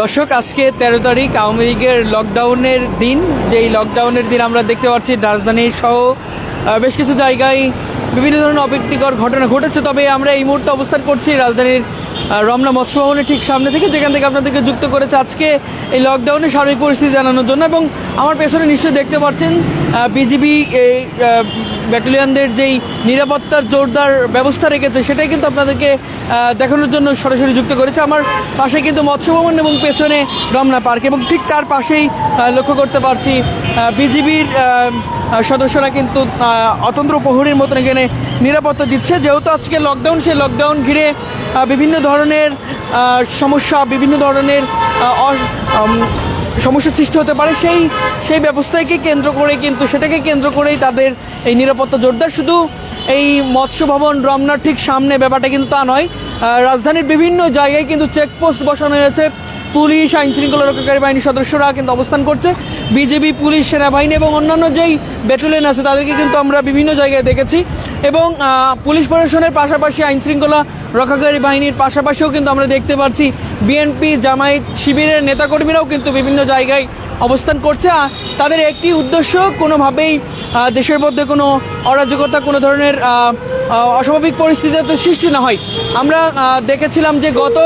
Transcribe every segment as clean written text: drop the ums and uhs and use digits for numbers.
দর্শক, আজকে 13 তারিখ আওয়ামী লীগের লকডাউনের দিন। যেই লকডাউনের দিন আমরা দেখতে পাচ্ছি রাজধানী সহ বেশ কিছু জায়গায় বিভিন্ন ধরনের অপ্রীতিকর ঘটনা ঘটেছে। তবে আমরা এই মুহূর্তে অবস্থান করছি রাজধানীর রমনা মৎস্য ভবনের ঠিক সামনে থেকে, যেখান থেকে আপনাদেরকে যুক্ত করেছে আজকে এই লকডাউনের সার্বিক পরিস্থিতি জানানোর জন্য। এবং আমার পেছনে নিশ্চয়ই দেখতে পাচ্ছেন বিজিবি ব্যাটালিয়নদের যেই নিরাপত্তার জোরদার ব্যবস্থা রেখেছে, সেটাই কিন্তু আপনাদেরকে দেখানোর জন্য সরাসরি যুক্ত করেছে। আমার পাশে কিন্তু মৎস্য ভবন এবং পেছনে রমনা পার্ক, এবং ঠিক তার পাশেই লক্ষ্য করতে পারছি বিজিবির সদস্যরা কিন্তু অতন্ত্র প্রহরীর মতন এখানে নিরাপত্তা দিচ্ছে। যেহেতু আজকে লকডাউন, সেই লকডাউন ঘিরে বিভিন্ন ধরনের সমস্যা, বিভিন্ন ধরনের সমস্যার সৃষ্টি হতে পারে, সেই ব্যবস্থাকে কেন্দ্র করে কিন্তু সেটাকে কেন্দ্র করেই তাদের এই নিরাপত্তা জোরদার। শুধু এই মৎস্য ভবন রমনার ঠিক সামনে ব্যাপারটা কিন্তু তা নয়, রাজধানীর বিভিন্ন জায়গায় কিন্তু চেকপোস্ট বসানো হয়েছে। পুলিশ, আইন শৃঙ্খলা রক্ষাকারী বাহিনীর সদস্যরা কিন্তু অবস্থান করছে। বিজেপি, পুলিশ, সেনাবাহিনী এবং অন্যান্য যেই ব্যাটালিয়ন আছে তাদেরকে কিন্তু আমরা বিভিন্ন জায়গায় দেখেছি। এবং পুলিশ প্রশাসনের পাশাপাশি আইন শৃঙ্খলা রক্ষাকারী বাহিনীর পাশাপাশিও কিন্তু আমরা দেখতে পাচ্ছি বিএনপি, জামায়াত শিবিরের নেতাকর্মীরাও কিন্তু বিভিন্ন জায়গায় অবস্থান করছে। তাদের একটি উদ্দেশ্য, কোনোভাবেই দেশের মধ্যে কোনো অরাজকতা, কোনো ধরনের অস্বাভাবিক পরিস্থিতি যাতে সৃষ্টি না হয়। আমরা দেখেছিলাম যে গত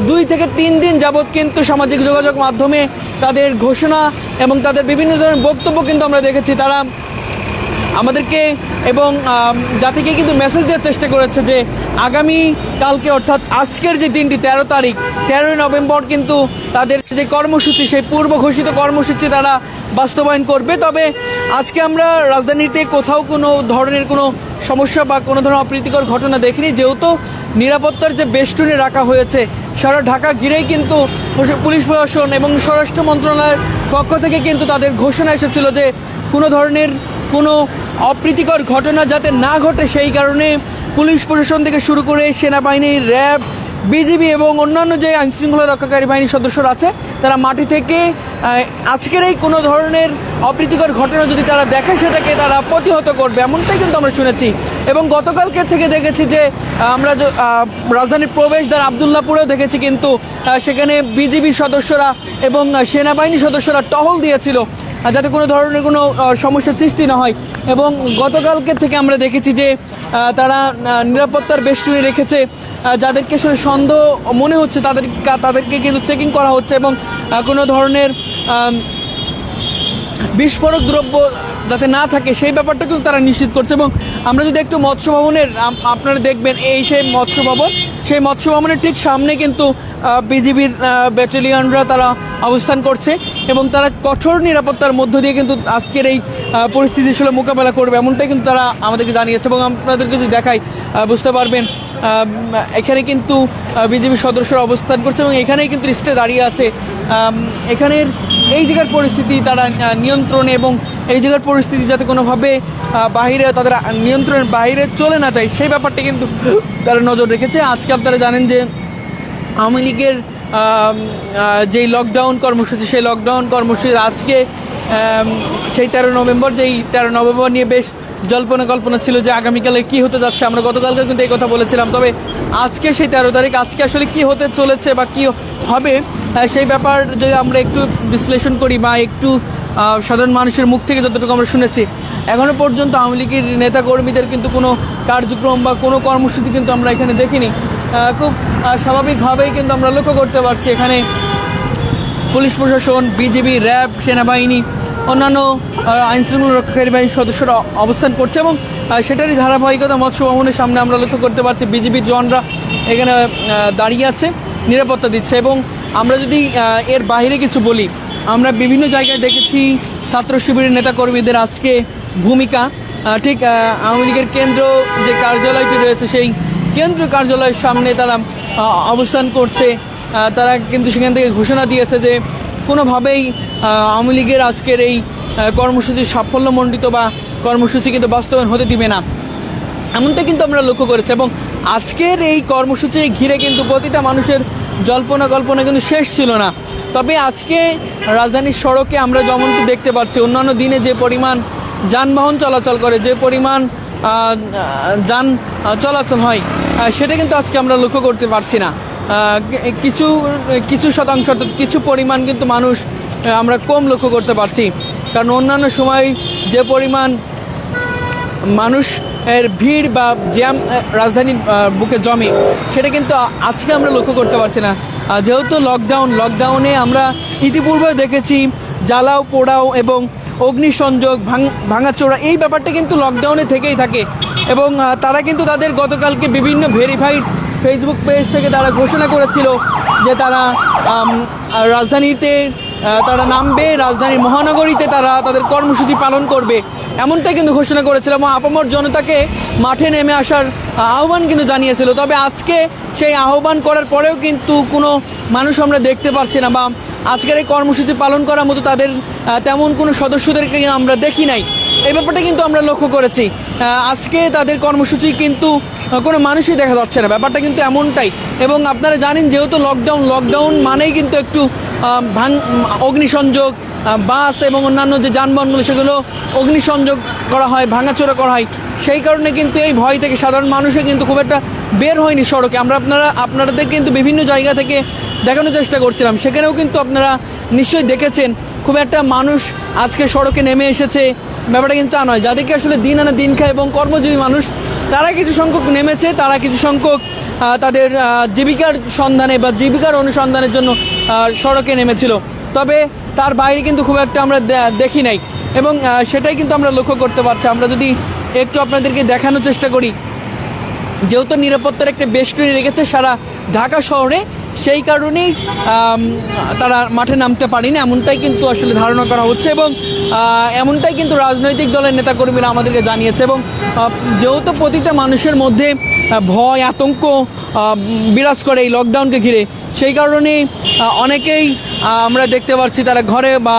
2 থেকে 3 দিন যাবৎ কিন্তু সামাজিক যোগাযোগ মাধ্যমে তাদের ঘোষণা এবং তাদের বিভিন্ন ধরনের বক্তব্য কিন্তু আমরা দেখেছি। তারা আমাদেরকে এবং জাতিকে কিন্তু মেসেজ দেওয়ার চেষ্টা করেছে যে আগামী কালকে অর্থাৎ আজকের যে দিনটি 13 তারিখ, 13 নভেম্বর কিন্তু তাদের যে কর্মসূচি, সেই পূর্ব ঘোষিত কর্মসূচি তারা বাস্তবায়ন করবে। তবে আজকে আমরা রাজধানীতে কোথাও কোনো ধরনের কোনো সমস্যা বা কোনো ধরনের অপ্রীতিকর ঘটনা দেখিনি। যেহেতু নিরাপত্তার যে বেষ্টনী রাখা হয়েছে, সারা ঢাকা ঘিরেই কিন্তু পুলিশ প্রশাসন এবং স্বরাষ্ট্র মন্ত্রণালয়ের পক্ষ থেকে কিন্তু তাদের ঘোষণা এসেছিল যে কোনো ধরনের কোনো অপ্রীতিকর ঘটনা যাতে না ঘটে, সেই কারণে পুলিশ প্রশাসন থেকে শুরু করে সেনাবাহিনী, র্যাব, বিজিবি এবং অন্যান্য যে আইনশৃঙ্খলা রক্ষাকারী বাহিনীর সদস্যরা আছে, তারা মাটি থেকে আজকের এই কোনো ধরনের অপ্রীতিকর ঘটনা যদি তারা দেখে, সেটাকে তারা প্রতিহত করবে, এমনটাই কিন্তু আমরা শুনেছি। এবং গতকালকে থেকে দেখেছি যে আমরা রাজধানীর প্রবেশদ্বার আবদুল্লাপুরেও দেখেছি কিন্তু সেখানে বিজিবি সদস্যরা এবং সেনাবাহিনী সদস্যরা টহল দিয়েছিল যাতে কোনো ধরনের কোনো সমস্যার সৃষ্টি না হয়। এবং গতকালকে থেকে আমরা দেখেছি যে তারা নিরাপত্তার বেষ্টনী রেখেছে। যাদেরকে সন্দেহ মনে হচ্ছে তাদেরকে কিন্তু চেকিং করা হচ্ছে এবং কোনো ধরনের বিস্ফোরক দ্রব্য যাতে না থাকে সেই ব্যাপারটা কিন্তু তারা নিশ্চিত করছে। এবং আমরা যদি একটু মৎস্য ভবনের, আপনারা দেখবেন সেই মৎস্য ভবন, সেই মৎস্য ভবনের ঠিক সামনে কিন্তু বিজিবির ব্যাটালিয়নরা তারা অবস্থান করছে এবং তারা কঠোর নিরাপত্তার মধ্য দিয়ে কিন্তু আজকের এই পরিস্থিতির সাথে মোকাবেলা করবে, এমনটাই কিন্তু তারা আমাদেরকে জানিয়েছে। এবং আপনাদেরকে যদি দেখাই বুঝতে পারবেন, এখানে কিন্তু বিজেপি সদস্যরা অবস্থান করছে এবং এখানেই কিন্তু লিস্টে দাঁড়িয়ে আছে। এখানের এই জায়গার পরিস্থিতি তারা নিয়ন্ত্রণে, এবং এই জায়গার পরিস্থিতি যাতে কোনোভাবে বাহিরে, তাদের নিয়ন্ত্রণের বাইরে চলে না যায়, সেই ব্যাপারটা কিন্তু তারা নজর রেখেছে। আজকে আপনারা জানেন যে আওয়ামী লীগের যেই লকডাউন কর্মসূচি, সেই লকডাউন কর্মসূচির আজকে সেই 13 নভেম্বর, যেই 13 নভেম্বর নিয়ে বেশ জল্পনা কল্পনা ছিল যে আগামীকালে কি হতে যাচ্ছে। আমরা গতকালকে কিন্তু এই কথা বলেছিলাম। তবে আজকে সেই 13 তারিখ, আজকে আসলে কি হতে চলেছে বা কি হবে, সেই ব্যাপার যদি আমরা একটু বিশ্লেষণ করি বা একটু সাধারণ মানুষের মুখ থেকে যতটুকু আমরা শুনেছি, এখনও পর্যন্ত আওয়ামী লীগের নেতাকর্মীদের কিন্তু কোনো কার্যক্রম বা কোনো কর্মসূচি কিন্তু আমরা এখানে দেখিনি। খুব স্বাভাবিকভাবেই কিন্তু আমরা লক্ষ্য করতে পারছি এখানে পুলিশ প্রশাসন, বিজিবি, র্যাব, সেনাবাহিনী, অন্যান্য আইনশৃঙ্খলা রক্ষাকারী বাহিনীর সদস্যরা অবস্থান করছে। এবং সেটারই ধারাবাহিকতা মৎস্য ভবনের সামনে আমরা লক্ষ্য করতে পারছি বিজিবির জওয়ানরা এখানে দাঁড়িয়ে আছে, নিরাপত্তা দিচ্ছে। এবং আমরা যদি এর বাইরে কিছু বলি, আমরা বিভিন্ন জায়গায় দেখেছি ছাত্র শিবিরের নেতাকর্মীদের আজকে ভূমিকা। ঠিক আওয়ামী লীগের কেন্দ্র যে কার্যালয়টি রয়েছে, সেই কেন্দ্রীয় কার্যালয়ের সামনে তারা অবস্থান করছে। তারা কিন্তু সেখান থেকে ঘোষণা দিয়েছে যে কোনোভাবেই আওয়ামী লীগের আজকের এই কর্মসূচি সাফল্যমণ্ডিত বা কর্মসূচি কিন্তু বাস্তবায়ন হতে দিবে না, এমনটা কিন্তু আমরা লক্ষ্য করেছি। এবং আজকের এই কর্মসূচি ঘিরে কিন্তু প্রতিটা মানুষের জল্পনা কল্পনা কিন্তু শেষ ছিল না। তবে আজকে রাজধানীর সড়কে আমরা যেমনটি দেখতে পাচ্ছি, অন্যান্য দিনে যে পরিমাণ যানবাহন চলাচল করে, যে পরিমাণ যান চলাচল হয়, সেটা কিন্তু আজকে আমরা লক্ষ্য করতে পারছি না। কিছু কিছু শতাংশ অর্থাৎ কিছু পরিমাণ কিন্তু মানুষ আমরা কম লক্ষ্য করতে পারছি। কারণ অন্যান্য সময় যে পরিমাণ মানুষ এর ভিড় বা জ্যাম রাজধানীর বুকে জমে, সেটা কিন্তু আজকে আমরা লক্ষ্য করতে পারছি না। যেহেতু লকডাউনে আমরা ইতিপূর্বে দেখেছি জ্বালাও পোড়াও এবং অগ্নিসংযোগ ভাঙাচোরা, এই ব্যাপারটা কিন্তু লকডাউনে থেকেই থাকে। এবং তারা কিন্তু তাদের গতকালকে বিভিন্ন ভেরিফাইড ফেসবুক পেজ থেকে তারা ঘোষণা করেছিল যে তারা রাজধানীতে তারা নামবে, রাজধানীর মহানগরীতে তারা তাদের কর্মসূচি পালন করবে, এমনটাই কিন্তু ঘোষণা করেছিল এবং আপামর জনতাকে মাঠে নেমে আসার আহ্বান কিন্তু জানিয়েছিল। তবে আজকে সেই আহ্বান করার পরেও কিন্তু কোনো মানুষ আমরা দেখতে পাচ্ছি না, বা আজকের এই কর্মসূচি পালন করার মতো তাদের তেমন কোনো সদস্যদেরকে আমরা দেখি নাই। এই ব্যাপারটা কিন্তু আমরা লক্ষ্য করেছি। আজকে তাদের কর্মসূচি কিন্তু কোনো মানুষই দেখা যাচ্ছে না, ব্যাপারটা কিন্তু এমনটাই। এবং আপনারা জানেন যেহেতু লকডাউন মানেই কিন্তু একটু অগ্নিসংযোগ, বাস এবং অন্যান্য যে যানবাহনগুলো সেগুলো অগ্নিসংযোগ করা হয়, ভাঙাচোরা করা হয়। সেই কারণে কিন্তু এই ভয় থেকে সাধারণ মানুষে কিন্তু খুব একটা বের হয়নি সড়কে। আপনাদের কিন্তু বিভিন্ন জায়গা থেকে দেখানোর চেষ্টা করছিলাম, সেখানেও কিন্তু আপনারা নিশ্চয়ই দেখেছেন খুব একটা মানুষ আজকে সড়কে নেমে এসেছে, ব্যাপারটা কিন্তু তা নয়। যাদেরকে আসলে দিন আনা দিন খায় এবং কর্মজীবী মানুষ, তারা কিছু সংখ্যক নেমেছে, তারা কিছু সংখ্যক তাদের জীবিকার সন্ধানে বা জীবিকার অনুসন্ধানের জন্য সড়কে নেমেছিল। তবে তার বাইরে কিন্তু খুব একটা আমরা দেখি নাই এবং সেটাই কিন্তু আমরা লক্ষ্য করতে পারছি। আমরা যদি একটু আপনাদেরকে দেখানোর চেষ্টা করি, যেহেতু নিরাপত্তার একটা বেষ্টনী রেখেছে সারা ঢাকা শহরে, সেই কারণেই তারা মাঠে নামতে পারেনি, এমনটাই কিন্তু আসলে ধারণা করা হচ্ছে এবং এমনটাই কিন্তু রাজনৈতিক দলের নেতাকর্মীরা আমাদেরকে জানিয়েছে। এবং যেহেতু প্রতিটা মানুষের মধ্যে ভয় আতঙ্ক বিরাজ করে এই লকডাউনকে ঘিরে, সেই কারণেই অনেকেই আমরা দেখতে পাচ্ছি তারা ঘরে বা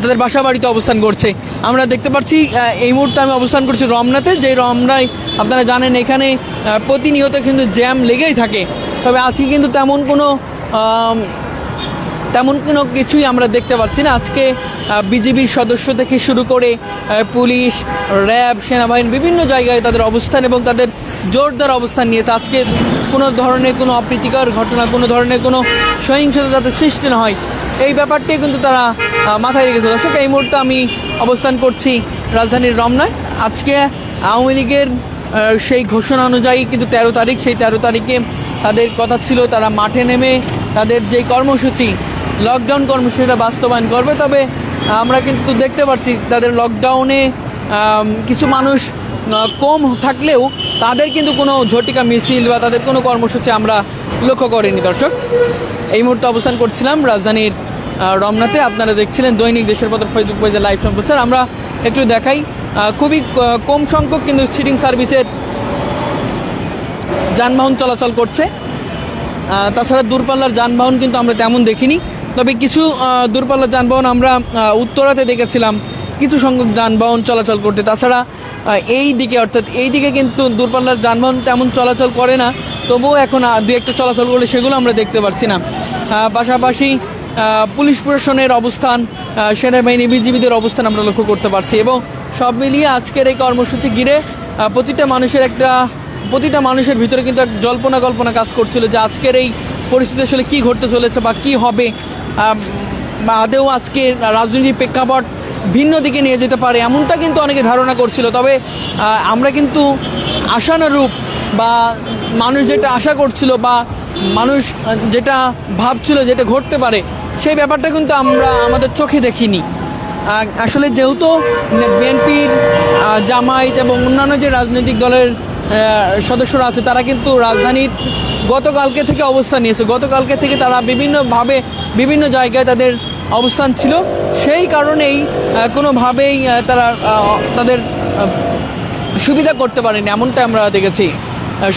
তাদের বাসা বাড়িতে অবস্থান করছে। আমরা দেখতে পাচ্ছি এই মুহূর্তে আমি অবস্থান করছি রমনাতে, যে রমনায় আপনারা জানেন এখানে প্রতিনিয়ত কিন্তু জ্যাম লেগেই থাকে। তবে আজকে কিন্তু তেমন কোনো কিছুই আমরা দেখতে পাচ্ছি না। আজকে বিজিবির সদস্য থেকে শুরু করে পুলিশ, র্যাব, সেনাবাহিনী বিভিন্ন জায়গায় তাদের অবস্থান এবং তাদের জোরদার অবস্থান নিয়েছে। আজকে কোনো ধরনের কোনো অপ্রীতিকর ঘটনা, কোনো ধরনের কোনো সহিংসতা যাতে সৃষ্টি না হয়, এই ব্যাপারটাই কিন্তু তারা মাথায় রেখেছে। দর্শক, এই মুহূর্তে আমি অবস্থান করছি রাজধানীর রমনায়। আজকে আওয়ামী লীগের সেই ঘোষণা অনুযায়ী কিন্তু 13 তারিখ, সেই 13 তারিখে তাদের কথা ছিল তারা মাঠে নেমে তাদের যে কর্মসূচি, লকডাউন কর্মসূচিটা বাস্তবায়ন করবে। তবে আমরা কিন্তু দেখতে পাচ্ছি তাদের লকডাউনে কিছু মানুষ কম থাকলেও তাদের কিন্তু কোনো ঝটিকা মিছিল বা তাদের কোনো কর্মসূচি আমরা লক্ষ্য করিনি। দর্শক, এই মুহূর্তে অবস্থান করছিলাম রাজধানীর রমনাতে। আপনারা দেখছিলেন দৈনিক দেশের পত্র ফেসবুক পেজে লাইভ সম্প্রচার। আমরা একটু দেখাই, খুবই কম সংখ্যক কিন্তু সিটিং সার্ভিসের যানবাহন চলাচল করছে। তাছাড়া দূরপাল্লার যানবাহন কিন্তু আমরা তেমন দেখিনি। তবে কিছু দূরপাল্লার যানবাহন আমরা উত্তরাতে দেখেছিলাম কিছু সংখ্যক যানবাহন চলাচল করতে। তাছাড়া এই দিকে, অর্থাৎ এই দিকে কিন্তু দূরপাল্লার যানবাহন তেমন চলাচল করে না, তবুও এখন দু একটা চলাচল করলে সেগুলো আমরা দেখতে পাচ্ছি না। পাশাপাশি পুলিশ প্রশাসনের অবস্থান, সেনাবাহিনী, বিজিবিদের অবস্থান আমরা লক্ষ্য করতে পারছি। এবং সব মিলিয়ে আজকের এই কর্মসূচি ঘিরে প্রতিটা মানুষের ভিতরে কিন্তু এক কল্পনা কাজ করছিল যে আজকের এই পরিস্থিতি আসলে কী ঘটতে চলেছে বা কী হবে, আদেও আজকে রাজনৈতিক প্রেক্ষাপট ভিন্ন দিকে নিয়ে যেতে পারে, এমনটা কিন্তু অনেকে ধারণা করছিল। তবে আমরা কিন্তু আশানুরূপ বা মানুষ যেটা আশা করছিল বা মানুষ যেটা ভাবছিল যেটা ঘটতে পারে, সেই ব্যাপারটা কিন্তু আমরা আমাদের চোখে দেখিনি। আসলে যেহেতু বিএনপির, জামায়াত এবং অন্যান্য যে রাজনৈতিক দলের সদস্যরা আছে, তারা কিন্তু রাজধানীর গতকালকে থেকে অবস্থান নিয়েছে। গতকালকে থেকে তারা বিভিন্ন জায়গায় তাদের অবস্থান ছিল, সেই কারণেই কোনোভাবেই তারা তাদের সুবিধা করতে পারেনি, এমনটা আমরা দেখেছি।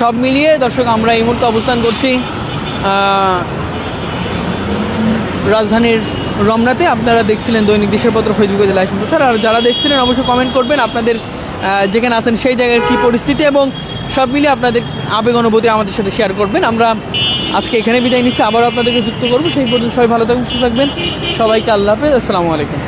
সব মিলিয়ে দর্শক, আমরা এই মুহূর্তে অবস্থান করছি রাজধানীর রমনাতে। আপনারা দেখছিলেন দৈনিক দেশের পত্র ফেসবুকে লাইভ সম্প্রচার। আর যারা দেখছিলেন অবশ্যই কমেন্ট করবেন আপনাদের যেখানে আছেন সেই জায়গার কী পরিস্থিতি, এবং সব মিলিয়ে আপনাদের আবেগ অনুভূতি আমাদের সাথে শেয়ার করবেন। আমরা আজকে এখানে বিদায় নিচ্ছি, আবারও আপনাদেরকে যুক্ত করবো। সেই পর্যন্ত সবাই ভালো থাকবেন, সুস্থ থাকবেন। সবাইকে আল্লাহ হাফেজ, আসসালামু আলাইকুম।